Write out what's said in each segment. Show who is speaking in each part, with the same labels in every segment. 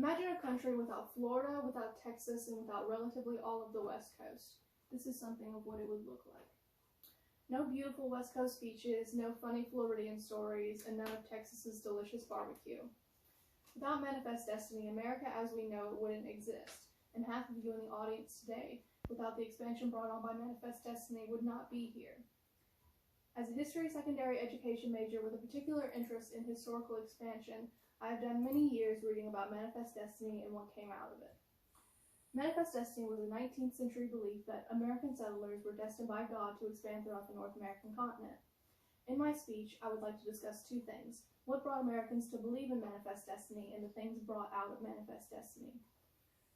Speaker 1: Imagine a country without Florida, without Texas, and without relatively all of the West Coast. This is something of what it would look like. No beautiful West Coast beaches, no funny Floridian stories, and none of Texas's delicious barbecue. Without Manifest Destiny, America as we know it wouldn't exist, and half of you in the audience today, without the expansion brought on by Manifest Destiny, would not be here. As a history secondary education major with a particular interest in historical expansion, I have done many years reading about Manifest Destiny and what came out of it. Manifest Destiny was a 19th century belief that American settlers were destined by God to expand throughout the North American continent. In my speech, I would like to discuss two things: what brought Americans to believe in Manifest Destiny and the things brought out of Manifest Destiny.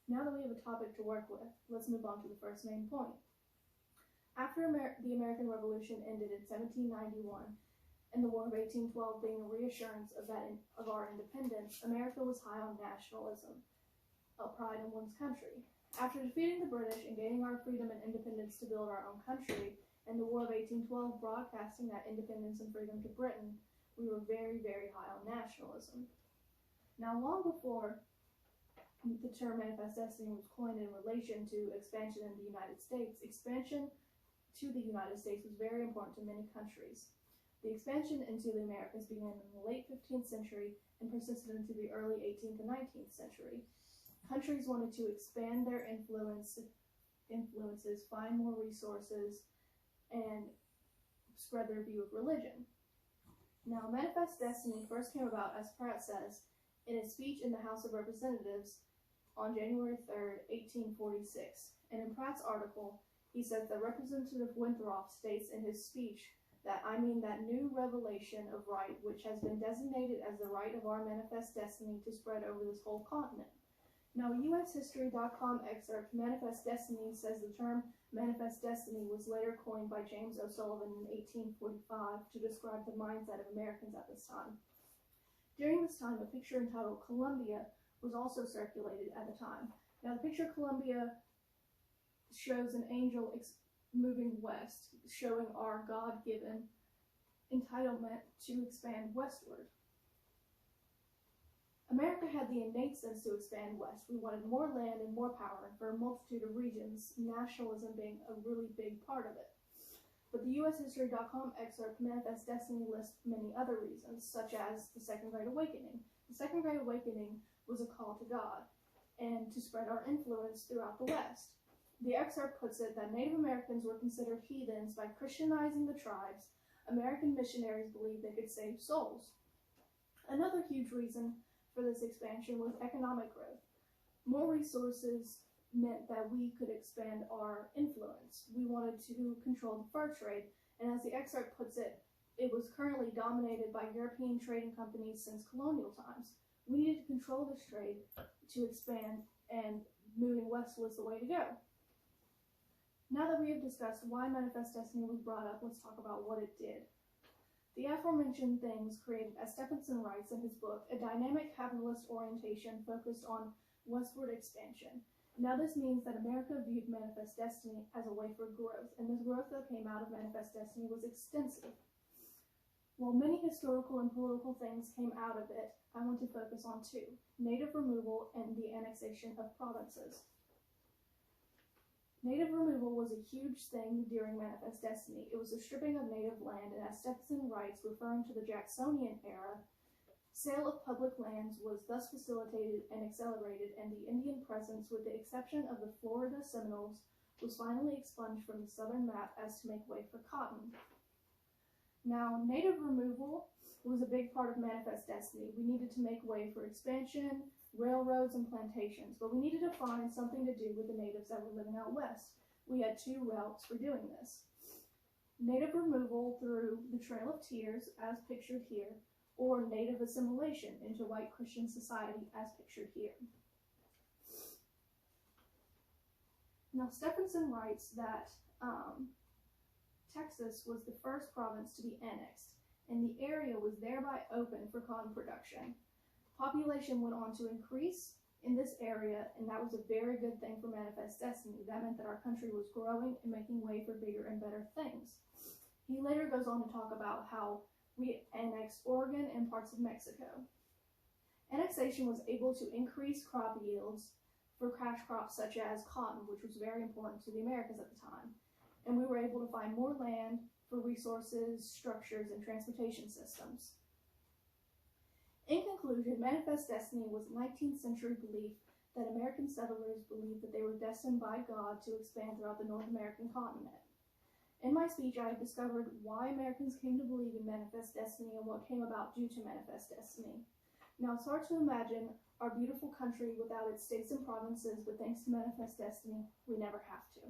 Speaker 1: Now that we have a topic to work with, let's move on to the first main point. After the American Revolution ended in 1791, and the War of 1812 being a reassurance of our independence, America was high on nationalism, a pride in one's country. After defeating the British and gaining our freedom and independence to build our own country, and the War of 1812 broadcasting that independence and freedom to Britain, we were very, very high on nationalism. Now, long before the term Manifest Destiny was coined in relation to expansion in the United States, expansion to the United States was very important to many countries. The expansion into the Americas began in the late 15th century and persisted into the early 18th and 19th century. Countries wanted to expand their influences, find more resources, and spread their view of religion. Now, Manifest Destiny first came about, as Pratt says, in his speech in the House of Representatives on January 3rd, 1846. And in Pratt's article, he says that Representative Winthrop states in his speech that I mean that new revelation of right which has been designated as the right of our manifest destiny to spread over this whole continent. Now, a USHistory.com excerpt, Manifest Destiny, says the term Manifest Destiny was later coined by James O'Sullivan in 1845 to describe the mindset of Americans at this time. During this time, a picture entitled Columbia was also circulated at the time. Now, the picture Columbia shows an angel moving west, showing our God-given entitlement to expand westward. America had the innate sense to expand west. We wanted more land and more power, and for a multitude of reasons, nationalism being a really big part of it. But the USHistory.com excerpt, Manifest Destiny, lists many other reasons, such as the Second Great Awakening. The Second Great Awakening was a call to God, and to spread our influence throughout the West. The excerpt puts it that Native Americans were considered heathens by Christianizing the tribes. American missionaries believed they could save souls. Another huge reason for this expansion was economic growth. More resources meant that we could expand our influence. We wanted to control the fur trade, and as the excerpt puts it, it was currently dominated by European trading companies since colonial times. We needed to control this trade to expand, and moving west was the way to go. Now that we have discussed why Manifest Destiny was brought up, let's talk about what it did. The aforementioned things created, as Stephenson writes in his book, a dynamic capitalist orientation focused on westward expansion. Now this means that America viewed Manifest Destiny as a way for growth, and this growth that came out of Manifest Destiny was extensive. While many historical and political things came out of it, I want to focus on two: native removal and the annexation of provinces. Native removal was a huge thing during Manifest Destiny. It was the stripping of native land, and as Stephenson writes, referring to the Jacksonian era, sale of public lands was thus facilitated and accelerated, and the Indian presence, with the exception of the Florida Seminoles, was finally expunged from the southern map as to make way for cotton. Now, native removal was a big part of Manifest Destiny. We needed to make way for expansion, railroads, and plantations, but we needed to find something to do with the natives that were living out west. We had two routes for doing this: native removal through the Trail of Tears, as pictured here, or native assimilation into white Christian society, as pictured here. Now, Stephenson writes that Texas was the first province to be annexed, and the area was thereby open for cotton production. Population went on to increase in this area, and that was a very good thing for Manifest Destiny. That meant that our country was growing and making way for bigger and better things. He later goes on to talk about how we annexed Oregon and parts of Mexico. Annexation was able to increase crop yields for cash crops such as cotton, which was very important to the Americas at the time. And we were able to find more land for resources, structures, and transportation systems. In conclusion, Manifest Destiny was a 19th century belief that American settlers believed that they were destined by God to expand throughout the North American continent. In my speech, I have discovered why Americans came to believe in Manifest Destiny and what came about due to Manifest Destiny. Now, it's hard to imagine our beautiful country without its states and provinces, but thanks to Manifest Destiny, we never have to.